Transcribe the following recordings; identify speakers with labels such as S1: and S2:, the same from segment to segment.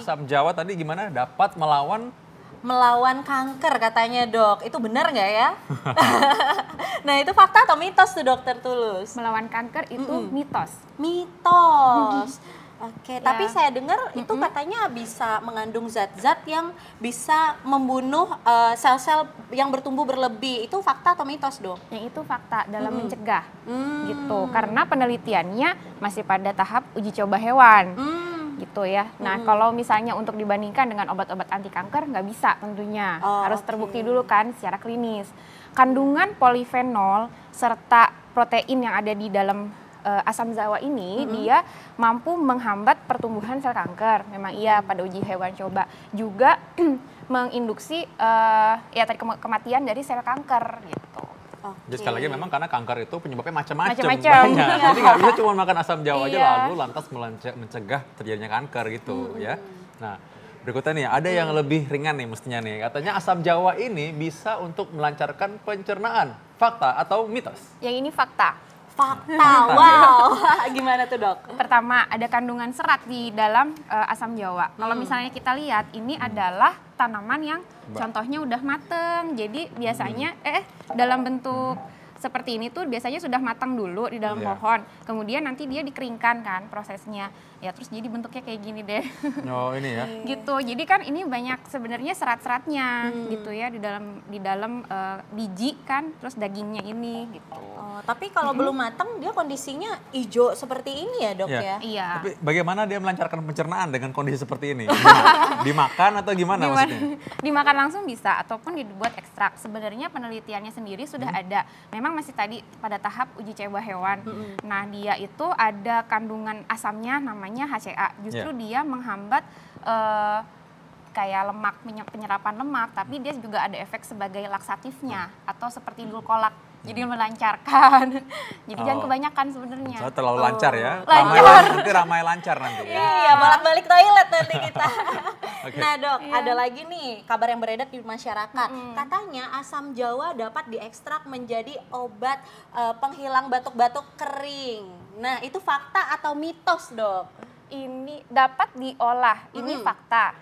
S1: asam jawa tadi gimana? Dapat
S2: melawan kanker katanya dok, itu benar nggak ya? Nah itu fakta atau mitos tuh dokter Tulus?
S3: Melawan kanker itu mitos.
S2: Mitos. Oke,
S3: Ya.
S2: tapi saya dengar itu katanya bisa mengandung zat-zat yang bisa membunuh sel-sel yang bertumbuh berlebih. Itu fakta atau mitos dok?
S3: Yang itu fakta dalam mencegah gitu. Karena penelitiannya masih pada tahap uji coba hewan. Gitu ya. Nah, kalau misalnya untuk dibandingkan dengan obat-obat anti kanker nggak bisa tentunya. Harus terbukti dulu kan secara klinis. Kandungan polifenol serta protein yang ada di dalam asam jawa ini dia mampu menghambat pertumbuhan sel kanker. Memang iya pada uji hewan coba. Juga menginduksi ya tadi kematian dari sel kanker gitu.
S1: Jadi sekali lagi memang karena kanker itu penyebabnya macam-macam.
S3: Macam-macam.
S1: Banyak. Jadi nggak bisa cuma makan asam jawa aja
S3: Iya.
S1: lalu lantas mencegah terjadinya kanker gitu ya. Nah berikutnya nih ada yang lebih ringan nih mestinya nih. Katanya asam jawa ini bisa untuk melancarkan pencernaan. Fakta atau mitos?
S3: Yang ini fakta.
S2: Fakta, wow. Gimana tuh dok?
S3: Pertama, ada kandungan serat di dalam asam jawa. Kalau misalnya kita lihat, ini adalah tanaman yang contohnya udah mateng. Jadi biasanya dalam bentuk seperti ini tuh biasanya sudah matang dulu di dalam pohon. Kemudian nanti dia dikeringkan kan prosesnya. Ya terus jadi bentuknya kayak gini deh.
S1: Oh ini ya.
S3: Gitu. Jadi kan ini banyak sebenarnya serat-seratnya gitu ya di dalam biji kan, terus dagingnya ini gitu.
S2: Oh, tapi kalau belum matang dia kondisinya hijau seperti ini ya dok ya?
S3: Iya.
S1: Tapi bagaimana dia melancarkan pencernaan dengan kondisi seperti ini? Gimana? Dimakan atau gimana maksudnya?
S3: Dimakan langsung bisa ataupun dibuat ekstrak. Sebenarnya penelitiannya sendiri sudah ada. Memang masih tadi pada tahap uji coba hewan. Nah, dia itu ada kandungan asamnya namanya HCA. Justru dia menghambat kayak lemak, penyerapan lemak, tapi dia juga ada efek sebagai laksatifnya atau seperti dulkolak. Jadi melancarkan. Jadi jangan kebanyakan sebenarnya.
S1: Soalnya terlalu lancar ya.
S3: Lancar.
S1: Nanti ramai lancar nanti.
S2: Iya, bolak-balik toilet nanti kita.
S1: Oke.
S2: Nah dok, ada lagi nih kabar yang beredar di masyarakat. Katanya asam jawa dapat diekstrak menjadi obat penghilang batuk-batuk kering. Nah itu fakta atau mitos dok?
S3: Ini dapat diolah, ini fakta.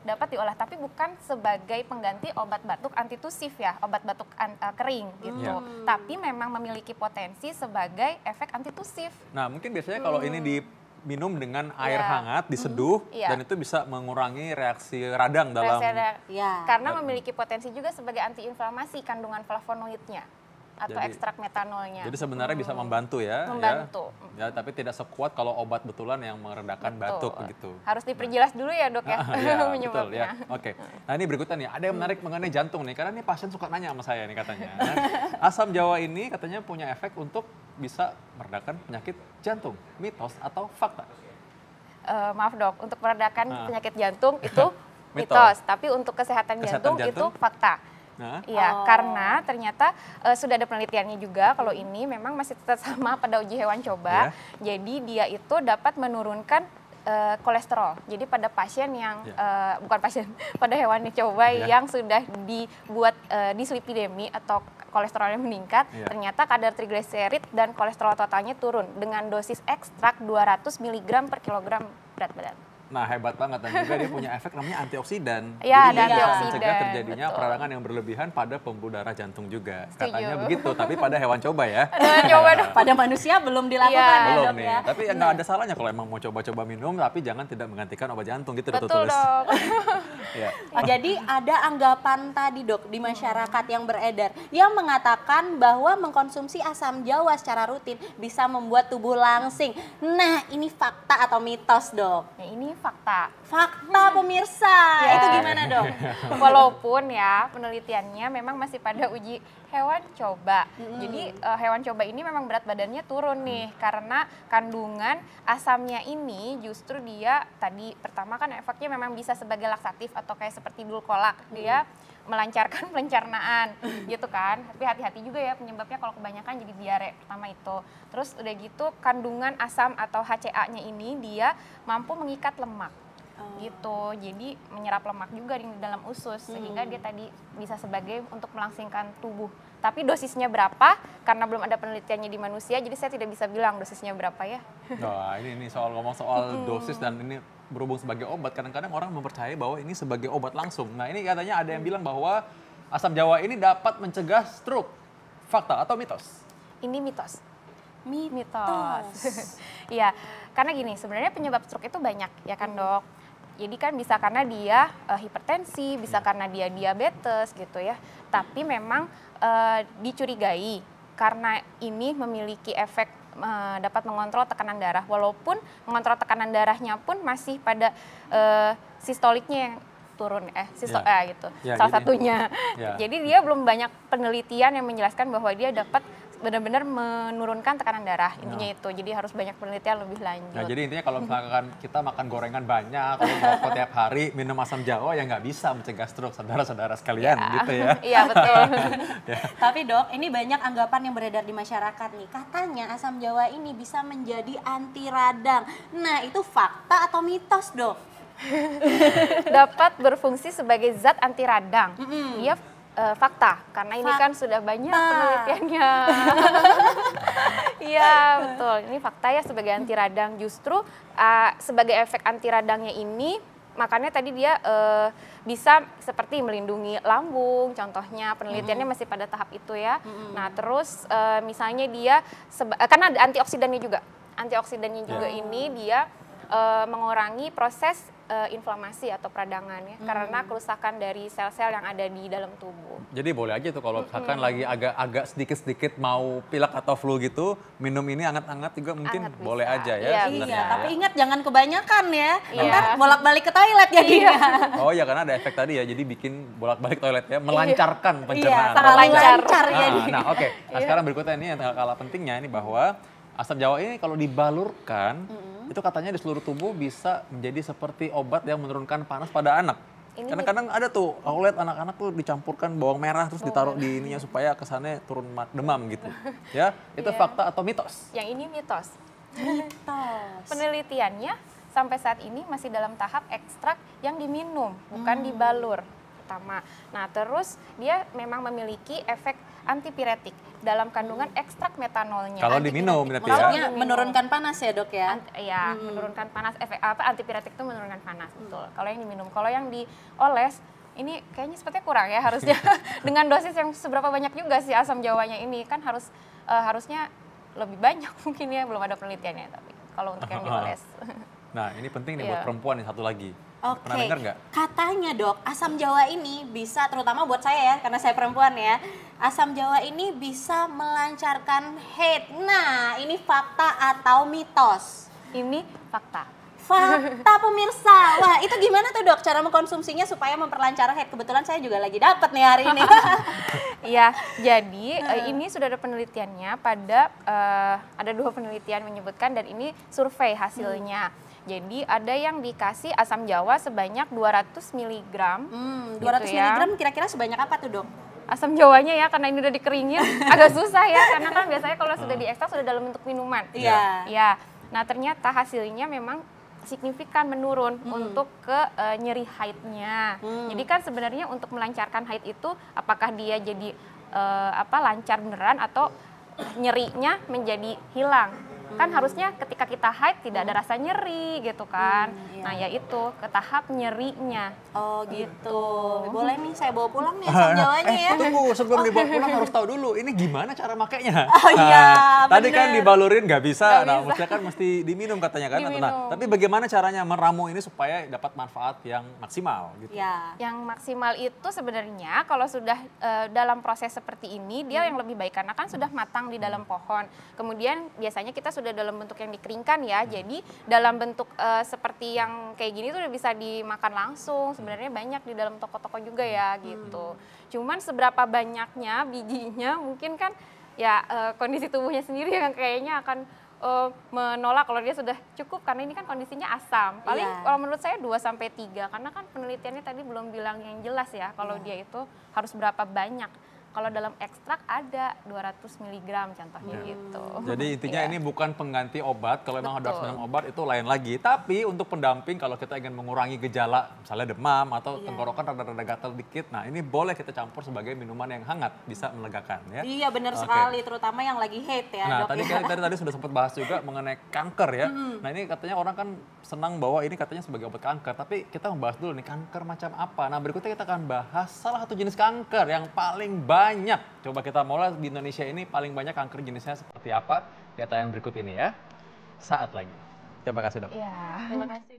S3: Dapat diolah, tapi bukan sebagai pengganti obat batuk antitusif ya, obat batuk kering gitu. Tapi memang memiliki potensi sebagai efek antitusif.
S1: Nah mungkin biasanya kalau ini diminum dengan air hangat, diseduh, dan itu bisa mengurangi reaksi radang dalam...
S3: Karena memiliki potensi juga sebagai antiinflamasi kandungan flavonoidnya. Atau
S1: Jadi-
S3: ekstrak metanolnya.
S1: Jadi sebenarnya bisa membantu ya.
S3: Membantu.
S1: Ya, tapi tidak sekuat kalau obat betulan yang meredakan batuk begitu.
S3: Harus diperjelas dulu ya dok ya,
S1: Iya, betul
S3: penyebabnya.
S1: ya. Oke. Nah ini berikutnya nih, ada yang menarik mengenai jantung nih, karena ini pasien suka nanya sama saya nih katanya. Nah, asam jawa ini katanya punya efek untuk bisa meredakan penyakit jantung. Mitos atau fakta?
S3: Maaf dok, untuk meredakan penyakit jantung itu
S1: Mitos.
S3: mitos, tapi untuk kesehatan
S1: Kesehatan
S3: jantung
S1: jantung?
S3: itu fakta.
S1: Nah,
S3: Iya, karena ternyata sudah ada penelitiannya juga kalau ini memang masih tetap sama pada uji hewan coba. Jadi dia itu dapat menurunkan kolesterol. Jadi pada pasien yang bukan pasien, pada hewan dicoba yang sudah dibuat dislipidemi atau kolesterolnya meningkat, ternyata kadar trigliserid dan kolesterol totalnya turun dengan dosis ekstrak 200 mg per kilogram berat badan.
S1: nah hebat banget, dan juga dia punya efek namanya antioksidan.
S3: Iya,
S1: Jadi
S3: ada
S1: dia bisa
S3: antioksidan,
S1: mencegah terjadinya
S3: betul.
S1: peradangan yang berlebihan pada pembuluh darah jantung juga.
S3: Setuju.
S1: Katanya begitu, tapi pada hewan coba ya.
S3: Coba dong.
S2: Pada manusia belum dilakukan ya
S1: Belum
S2: dok
S1: nih,
S2: ya?
S1: tapi nggak ada salahnya kalau emang mau coba-coba minum, tapi jangan tidak menggantikan obat jantung gitu.
S3: Betul
S1: Tulis.
S3: dong.
S1: Ya.
S2: Jadi ada anggapan tadi dok di masyarakat yang beredar yang mengatakan bahwa mengkonsumsi asam jawa secara rutin bisa membuat tubuh langsing. Nah ini fakta atau mitos dok?
S3: Nah, ini fakta.
S2: Fakta pemirsa, itu gimana dok?
S3: Walaupun ya penelitiannya memang masih pada uji hewan coba. Jadi hewan coba ini memang berat badannya turun nih karena kandungan asamnya ini justru dia tadi pertama kan efeknya memang bisa sebagai laksatif atau kayak seperti dulkolak. Dia melancarkan pencernaan gitu kan. Tapi hati-hati juga ya penyebabnya kalau kebanyakan jadi diare pertama itu. Terus udah gitu kandungan asam atau HCA-nya ini dia mampu mengikat lemak. Gitu, jadi menyerap lemak juga di dalam usus sehingga dia tadi bisa sebagai untuk melangsingkan tubuh. Tapi dosisnya berapa? Karena belum ada penelitiannya di manusia, jadi saya tidak bisa bilang dosisnya berapa ya.
S1: Nah, ini soal ngomong soal dosis dan ini berhubung sebagai obat, kadang-kadang orang mempercayai bahwa ini sebagai obat langsung. Nah ini katanya ada yang bilang bahwa asam jawa ini dapat mencegah stroke. Fakta atau mitos?
S3: Ini mitos.
S2: Mitos.
S3: Iya, karena gini, sebenarnya penyebab stroke itu banyak, ya kan dok? Jadi kan bisa karena dia hipertensi, bisa karena dia diabetes gitu ya. Tapi memang dicurigai karena ini memiliki efek dapat mengontrol tekanan darah. Walaupun mengontrol tekanan darahnya pun masih pada sistoliknya yang turun gitu.
S1: Ya,
S3: salah
S1: jadi,
S3: satunya.
S1: ya.
S3: Jadi dia belum banyak penelitian yang menjelaskan bahwa dia dapat benar-benar menurunkan tekanan darah, intinya itu. Jadi harus banyak penelitian lebih lanjut.
S1: Nah, jadi intinya kalau misalkan kita makan gorengan banyak, kalau merokok tiap hari, minum asam jawa ya nggak bisa mencegah stroke saudara-saudara sekalian gitu ya.
S3: Iya betul.
S2: Tapi dok, ini banyak anggapan yang beredar di masyarakat nih. Katanya asam jawa ini bisa menjadi anti radang. Nah itu fakta atau mitos dok?
S3: Dapat berfungsi sebagai zat anti radang. Dia fakta, karena ini kan sudah banyak penelitiannya. Iya betul, ini fakta ya sebagai anti radang. Justru sebagai efek anti radangnya ini, makanya tadi dia bisa seperti melindungi lambung, contohnya penelitiannya masih pada tahap itu ya. Nah terus misalnya dia, karena ada antioksidannya juga. Antioksidannya juga ini dia mengurangi proses inflamasi atau peradangan ya, karena kerusakan dari sel-sel yang ada di dalam tubuh.
S1: Jadi boleh aja tuh kalau misalkan lagi agak sedikit-sedikit mau pilek atau flu gitu, minum ini hangat-hangat juga mungkin
S3: Hangat
S1: boleh
S3: bisa.
S1: aja ya.
S3: Iya,
S1: sebenarnya
S2: Iya,
S1: ya.
S2: tapi ingat jangan kebanyakan ya.
S3: Iya.
S2: Ntar bolak-balik ke toilet jadinya.
S1: Oh ya karena ada efek tadi ya, jadi bikin bolak-balik toilet ya, melancarkan
S2: Iya,
S1: pencernaan.
S2: sangat
S3: Lancar.
S2: lancar ya.
S1: Nah oke, nah sekarang berikutnya ini yang kalah pentingnya ini bahwa asam jawa ini kalau dibalurkan, itu katanya di seluruh tubuh bisa menjadi seperti obat yang menurunkan panas pada anak.
S3: Ini
S1: Karena kadang ada tuh, aku lihat anak-anak tuh dicampurkan bawang merah terus ditaruh di ininya supaya kesannya turun demam gitu. Ya, itu fakta atau mitos?
S3: Yang ini mitos.
S2: Mitos.
S3: Penelitiannya sampai saat ini masih dalam tahap ekstrak yang diminum, bukan dibalur pertama. Nah terus dia memang memiliki efek antipiretik dalam kandungan ekstrak metanolnya.
S1: Kalau diminum berarti ya?
S2: Maksudnya menurunkan panas ya dok ya?
S3: Iya, menurunkan panas. Efek apa? Antipiretik itu menurunkan panas, betul. Kalau yang diminum, kalau yang dioles ini kayaknya sepertinya kurang ya harusnya. Dengan dosis yang seberapa banyak juga sih asam jawanya ini kan harusnya lebih banyak mungkin ya, belum ada penelitiannya tapi kalau untuk yang dioles.
S1: Nah ini penting nih
S3: Iya.
S1: buat perempuan nih satu lagi.
S2: Oke,
S1: Pernah dengar nggak?
S2: katanya dok, asam jawa ini bisa, terutama buat saya ya, karena saya perempuan ya, asam jawa ini bisa melancarkan haid. Nah, ini fakta atau mitos?
S3: Ini fakta.
S2: Fakta pemirsa. Wah, itu gimana tuh dok cara mengkonsumsinya supaya memperlancar haid? Kebetulan saya juga lagi dapat nih hari ini.
S3: Iya, jadi ini sudah ada penelitiannya pada ada 2 penelitian menyebutkan dan ini survei hasilnya. Jadi ada yang dikasih asam jawa sebanyak 200 mg.
S2: 200
S3: gitu ya.
S2: mg kira-kira sebanyak apa tuh dok?
S3: Asam jawanya ya karena ini udah dikeringin agak susah ya karena kan biasanya kalau sudah diekstrak sudah dalam bentuk minuman.
S2: Iya.
S3: Ya. Nah, ternyata hasilnya memang signifikan menurun untuk ke nyeri haidnya. Jadi kan sebenarnya untuk melancarkan haid itu apakah dia jadi lancar beneran atau nyerinya menjadi hilang. Kan harusnya ketika kita haid tidak ada rasa nyeri gitu kan.
S2: Iya.
S3: Nah, ya itu ke tahap nyerinya.
S2: Oh gitu. Boleh nih saya bawa pulang nih asam jawanya ya.
S1: Tunggu, sebelum dibawa pulang harus tahu dulu ini gimana cara makainya.
S2: Oh iya,
S1: Tadi kan
S2: bener.
S1: dibalurin nggak bisa,
S3: Nggak
S1: nah
S3: bisa.
S1: maksudnya kan mesti diminum katanya kan. Nah,
S3: Diminum.
S1: tapi bagaimana caranya meramu ini supaya dapat manfaat yang maksimal gitu?
S2: Ya.
S3: Yang maksimal itu sebenarnya kalau sudah dalam proses seperti ini dia yang lebih baik karena kan sudah matang di dalam pohon. Kemudian biasanya kita sudah dalam bentuk yang dikeringkan ya. Jadi dalam bentuk seperti yang kayak gini tuh udah bisa dimakan langsung. Sebenarnya banyak di dalam toko-toko juga ya gitu. Cuman seberapa banyaknya bijinya mungkin kan ya kondisi tubuhnya sendiri yang kayaknya akan menolak kalau dia sudah cukup karena ini kan kondisinya asam. Paling
S2: Iya.
S3: kalau menurut saya 2 sampai 3 karena kan penelitiannya tadi belum bilang yang jelas ya kalau dia itu harus berapa banyak. kalau dalam ekstrak ada 200 mg contohnya gitu.
S1: Jadi intinya
S3: Iya.
S1: ini bukan pengganti obat, kalau memang harus
S3: Betul.
S1: minum obat itu lain lagi. Tapi untuk pendamping kalau kita ingin mengurangi gejala, misalnya demam atau tenggorokan rada-rada gatal dikit, nah ini boleh kita campur sebagai minuman yang hangat, bisa melegakan ya.
S2: Iya benar
S1: Oke.
S2: sekali, terutama yang lagi hate ya
S1: Nah,
S2: dok
S1: tadi
S2: ya.
S1: tadi sudah sempat bahas juga mengenai kanker ya. Nah, ini katanya orang kan senang bahwa ini katanya sebagai obat kanker, tapi kita membahas dulu nih kanker macam apa. Nah, berikutnya kita akan bahas salah satu jenis kanker yang paling banyak. Coba kita mulai di Indonesia ini paling banyak kanker jenisnya seperti apa? Data yang berikut ini ya. Saat lagi. Terima kasih, Dok.
S3: Iya.
S2: Terima kasih.